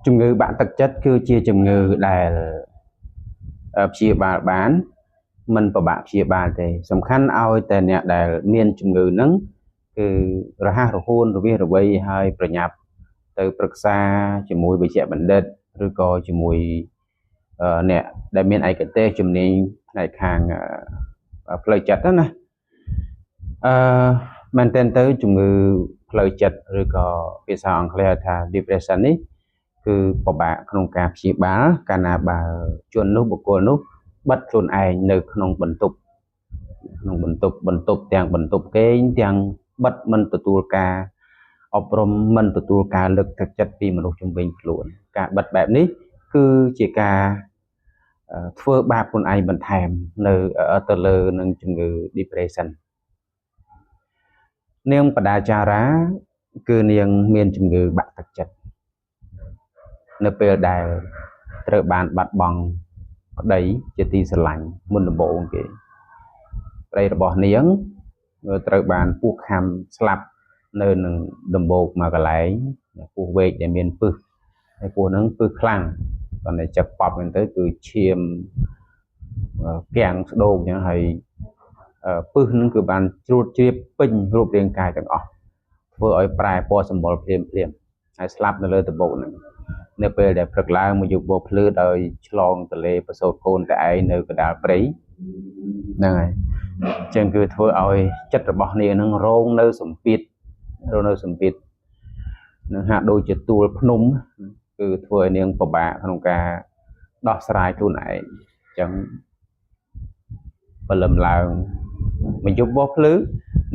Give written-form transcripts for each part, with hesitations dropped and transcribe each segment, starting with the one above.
ជំងឺបាក់ទឹកចិត្តគឺជាជំងឺដែលព្យាបាលបានមិនពិបាកព្យាបាលទេសំខាន់ឲ្យតែអ្នកដែលមានជំងឺហ្នឹងគឺរហ័សរហួនរវាងរវៃហើយប្រញាប់ទៅប្រឹក្សាជាមួយវេជ្ជបណ្ឌិតឬក៏ជាមួយអ្នកដែលមានឯកទេសជំនាញផ្នែកខាងផ្លូវចិត្តណាមែនទែនទៅជំងឺផ្លូវចិត្តឬក៏ភាសាអង់គ្លេសថា depression នេះគឺពិបាកក្នុងការព្យាបាលកាលណាបើជននោះបុគ្គលនោះបិទខ្លួនឯងនៅក្នុងបន្ទប់ទាំងបន្ទប់គេងទាំងបិទមិនទទួលការអប់រំមិនទទួលការលើកទឹកចិត្តពីមនុស្សជុំវិញខ្លួនការបិទបែបនេះគឺជាការធ្វើបាបខ្លួនឯងបន្ថែមនៅទៅលើនឹងជំងឺ depression នាងបដាចារាគឺនាងមានជំងឺបាក់ទឹកចិត្តនៅពេលដែលត្រូវបានបាត់បង់ប្តីជាទីស្រឡាញ់មុនដំបូងគេប្តីរបស់នាងត្រូវបានពស់ខាំស្លាប់នៅនឹងដំបូកមកកន្លែងពស់វែកដែលមានពឹសហើយពស់ហ្នឹងពឹសខ្លាំងគាត់តែចាប់ប៉ប់ហ្នឹងទៅគឺឈាមគាំងស្ដោកអញ្ចឹងហើយពឹសហ្នឹងគឺបានជ្រួតជ្រាបពេញរូបរាងកាយទាំងអស់ធ្វើឲ្យប្រែពណ៌សម្បុរភ្លាមហើយស្លាប់នៅលើដំបូកហ្នឹងនៅពេលដែលព្រឹកឡើងមកយកបោភ្លឺដោយឆ្លងទលេប្រសូតកូនតែឯងនៅកណ្ដាលព្រៃហ្នឹងហើយអញ្ចឹងគឺធ្វើឲ្យចិត្តរបស់នាងហ្នឹងរងនៅសម្ពាធនឹងហាក់ដូចជាទួលភ្នំគឺធ្វើឲ្យនាងពិបាកក្នុងការដោះស្រាយខ្លួនឯងអញ្ចឹងព្រលឹមឡើងមកយកបោភ្លឺ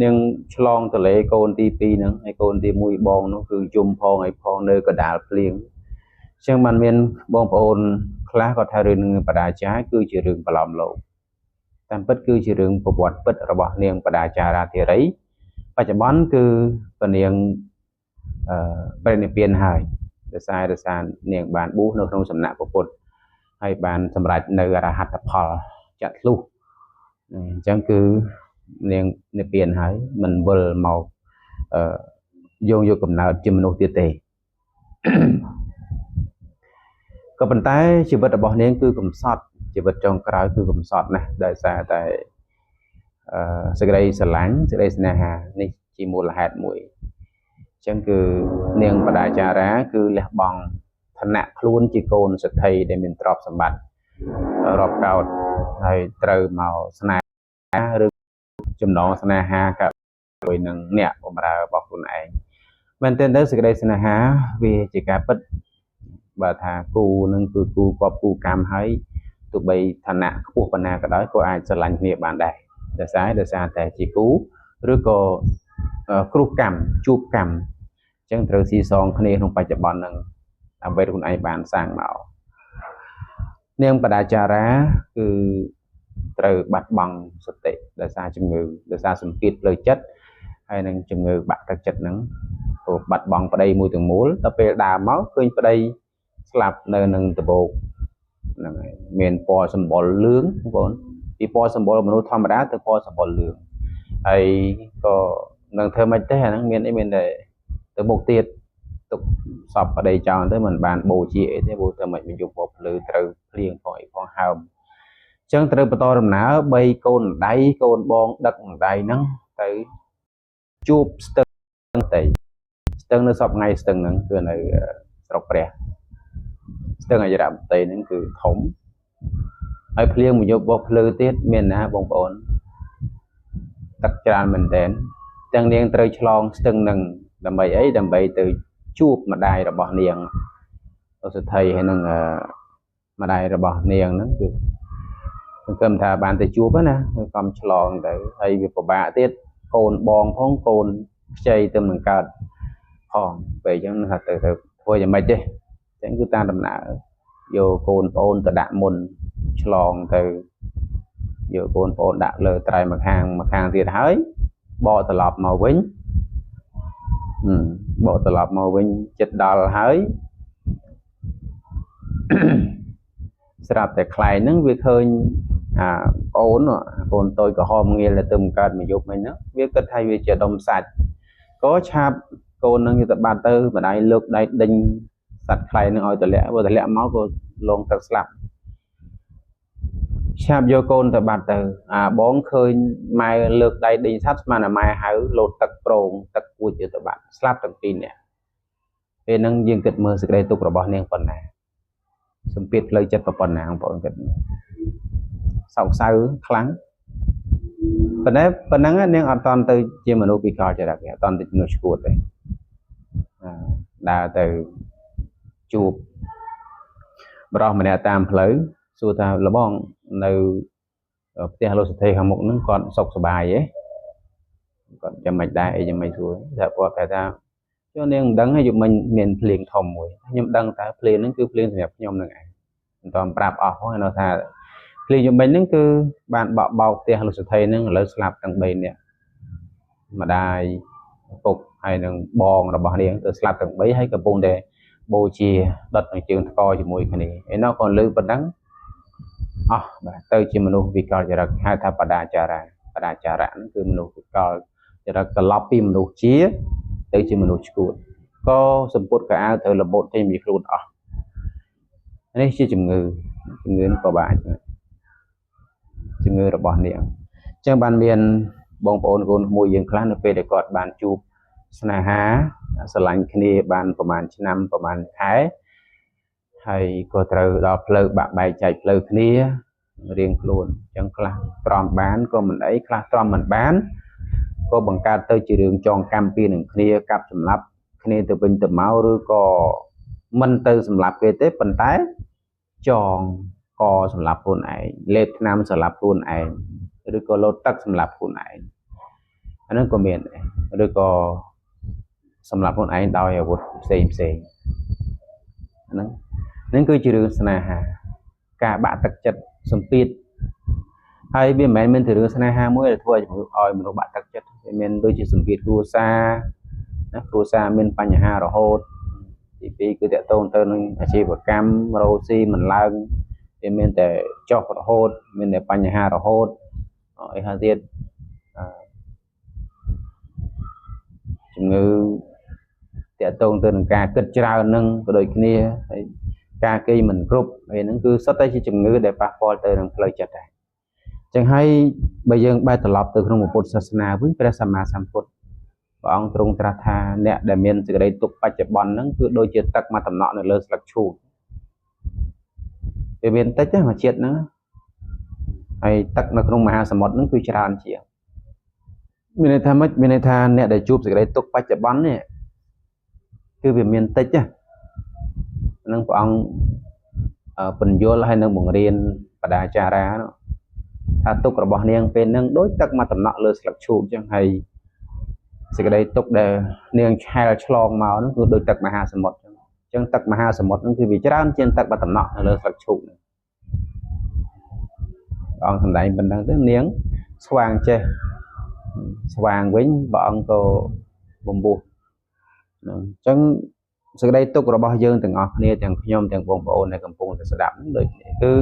នាងឆ្លងទលេកូនទី2ហ្នឹងហើយកូនទី1បងនោះគឺយំផងឲ្យផងនៅកណ្ដាលភ្លៀងអញ្ចឹងបានមានបងប្អូនខ្លះគាត់ថារឿងនឹងបដាចារគឺជារឿងប្រឡំលោកតាមពិតគឺជារឿងប្រវត្តិពិតរបស់នាងបដាចារាធិរីបច្ចុប្បន្នគឺព្រះនាងបរិនិព្វានហើយដោយសារនាងបានបួសនៅក្នុងសំណាក់ព្រះពុទ្ធហើយបានសម្រេចនៅអរហត្តផលចាត់លុះអញ្ចឹងគឺនាងនិព្វានហើយមិនវិលមកយកកំណើតជាមនុស្សទៀតទេក៏ប៉ុន្តែជីវិតរបស់នាងគឺកំសត់ជីវិតចុងក្រោយគឺកំសត់ណាស់ដោយសារតែសេចក្តីស្រឡាញ់សេចក្តីស្នេហានេះជាមូលហេតុមួយអញ្ចឹងគឺនាងបដាចារាគឺលះបង់ឋានៈខ្លួនជាកូនសេដ្ឋីដែលមានទ្រព្យសម្បត្តិរាប់កោតហើយត្រូវមកស្នេហាឬចំណងស្នេហាกับជាមួយនឹងអ្នកបម្រើរបស់ខ្លួនឯងមែនទែនទៅសេចក្តីស្នេហាវាជាការពិតបើថាគូនឹងគឺគូគប់គូកម្មហើយទោះបីឋានៈខ្ពស់ប៉ុណ្ណាក៏ដោយក៏អាចស្រឡាញ់គ្នាបានដែរដោយសារតែជាគូឬក៏គ្រោះកម្មជួបកម្មអញ្ចឹងត្រូវស៊ីសងគ្នាក្នុងបច្ចុប្បន្នហ្នឹងដើម្បីខ្លួនឯងបានសាងមកនាងបដាចារាគឺត្រូវបាត់បង់សតិដោយសារជំងឺដោយសារសម្ពាធផ្លូវចិត្តហើយនឹងជំងឺបាក់ទឹកចិត្តហ្នឹងព្រោះបាត់បង់ប្តីមួយទាំងមូលដល់ពេលដើរមកឃើញប្តីស្លាប់នៅនឹងដំបូកហ្នឹងហើយមានពណ៌សម្បុរលឿងបងប្អូនពីពណ៌សម្បុរមនុស្សធម្មតាទៅពណ៌សម្បុរលឿងហើយក៏នឹងធ្វើមិនទេអាហ្នឹងមានតែទៅមុខទៀតទុកសពប្តីចោលទៅមិនបានបូជាអីទេព្រោះតែមិនយកពណ៌ភ្លឺត្រូវភ្លៀងផងអីផងហើមអញ្ចឹងត្រូវបន្តដំណើរ3កូនដៃកូនបងដឹកដៃហ្នឹងទៅជួបស្ទឹងនៅសពថ្ងៃស្ទឹងហ្នឹងគឺនៅស្រុកព្រះស្ទឹងអយរមតីហ្នឹងគឺធំហើយភ្លៀងមកយកបោះភ្លឺទៀតមានណាបងប្អូនទឹកច្រើនមែនតើទាំងនាងត្រូវឆ្លងស្ទឹងហ្នឹងដើម្បីអីដើម្បីទៅជួបម្ដាយរបស់នាងអូសថីហើយនឹងម្ដាយរបស់នាងហ្នឹងគឺសង្ឃឹមថាបានទៅជួបណាកំឆ្លងទៅហើយវាពិបាកទៀតកូនបងផងកូនខ្ចីទៅនឹងកើតផងពេលអញ្ចឹងថាទៅធ្វើយ៉ាងម៉េចទេអញ្ចឹងគឺតាមដំណើរយកកូនប្អូនទៅដាក់មុនឆ្លងទៅយកកូនប្អូនដាក់លើត្រៃម្ខាងទៀតហើយបកត្រឡប់មកវិញចិត្តដល់ហើយស្រាប់តែខ្លែងហ្នឹងវាឃើញប្អូនកូនតូចក្រហមងាយទៅទៅកើតមកយប់មិញហ្នឹងវាគិតថាវាជាដុំសាច់ក៏ឆាប់កូនហ្នឹងទៅបាត់ទៅម្ដាយលើកដៃដេញ សត្វខ្លែងនឹងឲ្យតម្លាក់បើតម្លាក់មកក៏លងទឹកស្លាប់ឆាប់យកកូនទៅបាត់ទៅអាបងឃើញម៉ែលើកដៃដេញសត្វស្មានតែម៉ែហៅលោតទឹកប្រងទឹកគួចទៅបាត់ស្លាប់ទាំងពីរនាក់ពេលហ្នឹងយើងគិតមើលសេចក្តីទុក្ខរបស់នាងប៉ុណ្ណាសម្ពាធផ្លូវចិត្តប៉ុណ្ណាបងប្អូនគិតសោកសៅខ្លាំងប៉ុន្តែប៉ុណ្ណឹងនាងអត់តន់ទៅជាមនុស្សពិការចរិតទេអត់តន់ទៅមនុស្សឈួតទេដើរទៅជួបបរិះម្នាក់តាមផ្លូវសួរថាលបងនៅផ្ទះលោកសទ្ធីខាងមុខហ្នឹងគាត់សុខសប្បាយទេគាត់ចាំមិនដែរអីយ៉ាងម៉េចសួរថាគាត់ថាចុះនាងមិនដឹងទេយប់មិញមានភ្លៀងធំមួយខ្ញុំដឹងតែភ្លៀងហ្នឹងគឺភ្លៀងសម្រាប់ខ្ញុំនឹងឯងមិនតន់ប្រាប់អស់ហ្នឹងថាភ្លៀងយប់មិញហ្នឹងគឺបានបក់បោកផ្ទះលោកសទ្ធីហ្នឹងឥឡូវស្លាប់ទាំង3នាក់ម្ដាយពុកហើយនឹងបងរបស់នាងទៅស្លាប់ទាំង3ហើយកំពុងតែបូជាដុតនឹងជើងថ្កជាមួយគ្នាឯនោះcònលឺប៉ុណ្ណឹងអស់បាទទៅជាមនុស្សវិកលចរិតហៅថាបដាចារៈហ្នឹងគឺមនុស្សវិកលចរិតត្រឡប់ពីមនុស្សជាទៅជាមនុស្សឈួតក៏សម្ពុតកៅអៅត្រូវលបូតចេញពីខ្លួនអស់នេះជាជំងឺនេះក៏បាក់ជំងឺរបស់នាងអញ្ចឹងបានមានបងប្អូនកូនក្មួយយើងខ្លះនៅពេលដែលគាត់បានជួបស្នេហាស្រឡាញ់គ្នាបានប្រហែលឆ្នាំប្រហែលខែហើយក៏ត្រូវដល់ផ្លូវបាក់បែកចែកផ្លូវគ្នារៀងខ្លួនអញ្ចឹងខ្លះទ្រាំបានក៏មិនអីខ្លះទ្រាំមិនបានក៏បង្កើតទៅជារឿងចងកម្មពីនឹងគ្នាកាប់សម្លាប់គ្នាទៅវិញទៅមកឬក៏មិនទៅសម្លាប់គេទេប៉ុន្តែចងកសម្លាប់ខ្លួនឯងលេបថ្នាំសម្លាប់ខ្លួនឯងឬក៏លោតទឹកសម្លាប់ខ្លួនឯងអាហ្នឹងក៏មានដែរឬក៏សម្រាប់ខ្លួនឯងដោយអាវុធផ្សេងហ្នឹងគឺជារឿងស្នេហាការបាក់ទឹកចិត្តសម្ពាធហើយវាមិនមែនមានតែរឿងស្នេហាមួយដែលធ្វើឲ្យមនុស្សបាក់ទឹកចិត្តវាមានដូចជាសម្ពាធគ្រួសារណាគ្រួសារមានបញ្ហារហូតទី2គឺតកតងទៅនឹងអាជីវកម្មរោស៊ីមិនឡើងវាមានតែចុះរហូតមានតែបញ្ហារហូតអីហើយទៀតជំងឺតកតងទៅនឹងការគិតច្រើននឹងក៏ដូចគ្នាហើយការគេមិនគ្រប់ហើយហ្នឹងគឺសុទ្ធតែជាជំងឺដែលប៉ះពាល់ទៅនឹងផ្លូវចិត្តដែរអញ្ចឹងហើយបើយើងបែរត្រឡប់ទៅក្នុងពុទ្ធសាសនាវិញព្រះសម្មាសម្ពុទ្ធព្រះអង្គទ្រង់ត្រាស់ថាអ្នកដែលមានសេចក្តីទុក្ខបច្ចុប្បន្នហ្នឹងគឺដូចជាទឹកមួយតំណក់នៅលើស្លឹកឈូកវាមានតិចទេមួយជាតិហ្នឹងហើយទឹកនៅក្នុងមហាសមុទ្រហ្នឹងគឺច្រើនជាងមានន័យថាម៉េចមានន័យថាអ្នកដែលជួបសេចក្តីទុក្ខបច្ចុប្បន្ននេះគឺវាមានតិចណានឹងព្រះអង្គពន្យល់ហើយនឹងបង្រៀនបដាចារាថាទុក្ខរបស់នាងពេលហ្នឹងដូចទឹកមួយតំណក់លើស្លឹកឈូកអញ្ចឹងហើយសេចក្តីទុក្ខដែលនាងឆែលឆ្លងមកហ្នឹងគឺដូចទឹកមហាសមុទ្រអញ្ចឹងទឹកមហាសមុទ្រហ្នឹងគឺវាច្រើនជាងទឹកមួយតំណក់នៅលើស្លឹកឈូកហ្នឹងព្រះអង្គសម្ដែងប៉ុណ្ណឹងទៅនាងស្វាងចេះស្វាងវិញព្រះអង្គក៏បំពុះអញ្ចឹងសេចក្តីទុក្ខរបស់យើងទាំងអស់គ្នាទាំងខ្ញុំទាំងបងប្អូនដែលកំពុងតែស្ដាប់ដូចគ្នាគឺ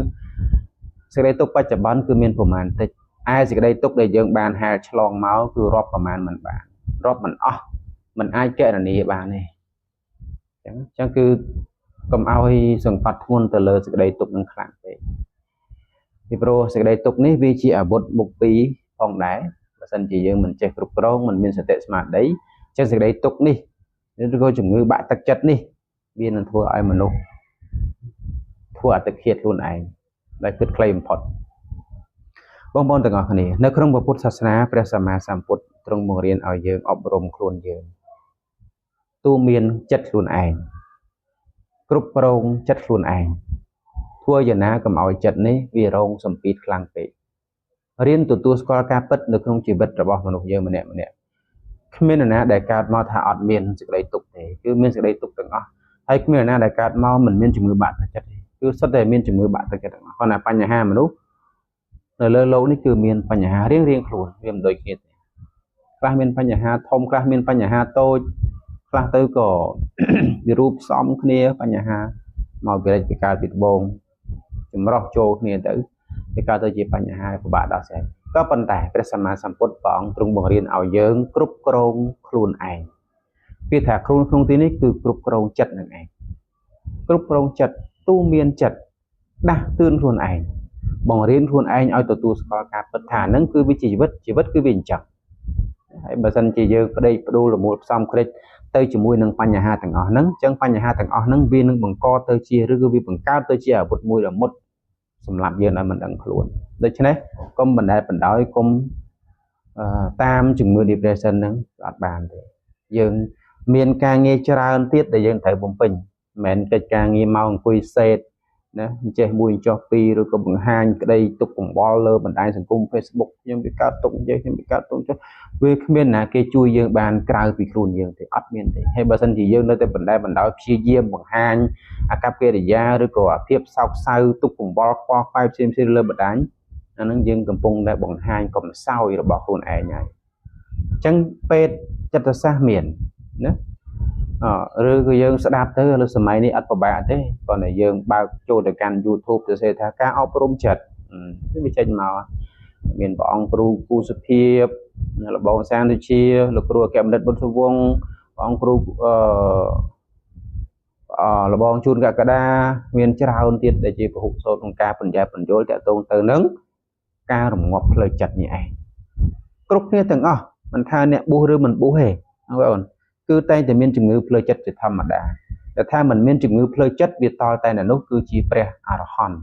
សេចក្តីទុក្ខបច្ចុប្បន្នគឺមានប្រមាណតិចឯសេចក្តីទុក្ខដែលយើងបានហែលឆ្លងមកគឺរាប់ប្រមាណមិនបានរាប់មិនអស់មិនអាចកណនាបានទេអញ្ចឹងគឺកុំឲ្យសង្កត់ធ្ងន់ទៅលើសេចក្តីទុក្ខនឹងខ្លាំងពេកពីព្រោះសេចក្តីទុក្ខនេះវាជាអាវុធមុខពីរផងដែរបើសិនជាយើងមិនចេះគ្រប់គ្រងមិនមានសតិស្មារតីអញ្ចឹងសេចក្តីទុក្ខនេះឬក៏ជំងឺបាក់ទឹកចិត្តនេះវានឹងធ្វើឲ្យមនុស្សធ្វើអត្តឃាតខ្លួនឯងដែលគិតខ្លីបំផុតបងប្អូនទាំងអស់គ្នានៅក្នុងពុទ្ធសាសនាព្រះសម្មាសម្ពុទ្ធទ្រង់បង្រៀនឲ្យយើងអប់រំខ្លួនយើងទូមានចិត្តខ្លួនឯងគ្រប់គ្រងចិត្តខ្លួនឯងធ្វើយ៉ាងណាកុំឲ្យចិត្តនេះវារងសម្ពាធខ្លាំងពេករៀនទទួលស្គាល់ការពិតនៅក្នុងជីវិតរបស់មនុស្សយើងម្នាក់គ្មាននរណាដែលកើតមកថាអត់មានសេចក្តីទុក្ខទេគឺមានសេចក្តីទុក្ខទាំងអស់ហើយគ្មាននរណាដែលកើតមកមិនមានជំងឺបាក់ទឹកចិត្តទេគឺសុទ្ធតែមានជំងឺបាក់ទឹកចិត្តទាំងអស់គាត់ថាបញ្ហាមនុស្សនៅលើโลกនេះគឺមានបញ្ហារៀងខ្លួនវាមិនដូចគ្នាទេខ្លះមានបញ្ហាធំខ្លះមានបញ្ហាតូចខ្លះទៅក៏វារូបផ្សំគ្នាបញ្ហាមកពីរិទ្ធពីកើតពីត្បូងចម្រោះចូលគ្នាទៅវាកើតទៅជាបញ្ហាពិបាកដោះស្រាយក៏ប៉ុន្តែព្រះសម្មាសម្ពុទ្ធព្រះអង្គទ្រង់បង្រៀនឲ្យយើងគ្រប់គ្រងខ្លួនឯងពាក្យថាខ្លួនក្នុងទីនេះគឺគ្រប់គ្រងចិត្តនឹងឯង គ្រប់គ្រងចិត្តទូមានចិត្តដាស់តឿនខ្លួនឯងបង្រៀនខ្លួនឯងឲ្យទទួលស្គាល់ការពិតថាហ្នឹងគឺវាជាជីវិតគឺវាអញ្ចឹងហើយបើសិនជាយើងប្តេជ្ញាផ្ដួលរមួលផ្សំគ្រិចទៅជាមួយនឹងបញ្ហាទាំងអស់ហ្នឹងអញ្ចឹងបញ្ហាទាំងអស់ហ្នឹងវានឹងបង្កទៅជាឬក៏វាបង្កើតទៅជាអាវុធមួយដ៏មុតសម្រាប់យើងឲ្យមិនដឹងខ្លួនដូច្នេះកុំបណ្តែតបណ្ដោយកុំតាមជំងឺ depression ហ្នឹងអត់បានទេយើងមានការងារច្រើនទៀតដែលយើងត្រូវបំពេញមិនមែនកិច្ចការងារមកអង្គុយសេតណាចេះមួយចោះពីរឬក៏បង្ហាញក្តីទុកកង្វល់លើបណ្ដាញសង្គម Facebook ខ្ញុំវាកើតទុកនិយាយខ្ញុំវាកើតទុកចុះវាគ្មានណាគេជួយយើងបានក្រៅពីខ្លួនយើងទេអត់មានទេហើយបើសិនជាយើងនៅតែបណ្តែតបណ្ដោយព្យាយាមបង្ហាញអាកប្បកិរិយាឬក៏អាភាពសោកសៅទុកកង្វល់ខ្វល់ខ្វាយផ្សេងៗលើបណ្ដាញអាហ្នឹងយើងកំពុងតែបង្ហាញកំសោយរបស់ខ្លួនឯងហើយអញ្ចឹងពេទ្យចិត្តសាស្ត្រមានណាឬក៏យើងស្ដាប់ទៅលើសម័យនេះអត់ពិបាកទេគ្រាន់តែយើងបើកចូលទៅកាន់ YouTube ទៅសេថាការអប់រំចិត្តវាចេញមកមានព្រះអង្គគ្រូគូសុភាពលបងសានដូចជាលោកគ្រូអគ្គបណ្ឌិតបុត្រវង្សព្រះអង្គគ្រូលបងជួនកកដាមានច្រើនទៀតដែលជាពហុសោតក្នុងការបញ្ញត្តិបញ្យល់តាក់ទងទៅនឹងការរងាប់ផ្លូវចិត្តនេះឯងគ្រប់គ្នាទាំងអស់មិនថាអ្នកបួសឬមិនបួសទេបងប្អូនគឺតែងតែមានជំងឺផ្លូវចិត្តជាធម្មតាតែថាមិនមានជំងឺផ្លូវចិត្តវាតល់តែនៅនោះគឺជាព្រះអរហន្ត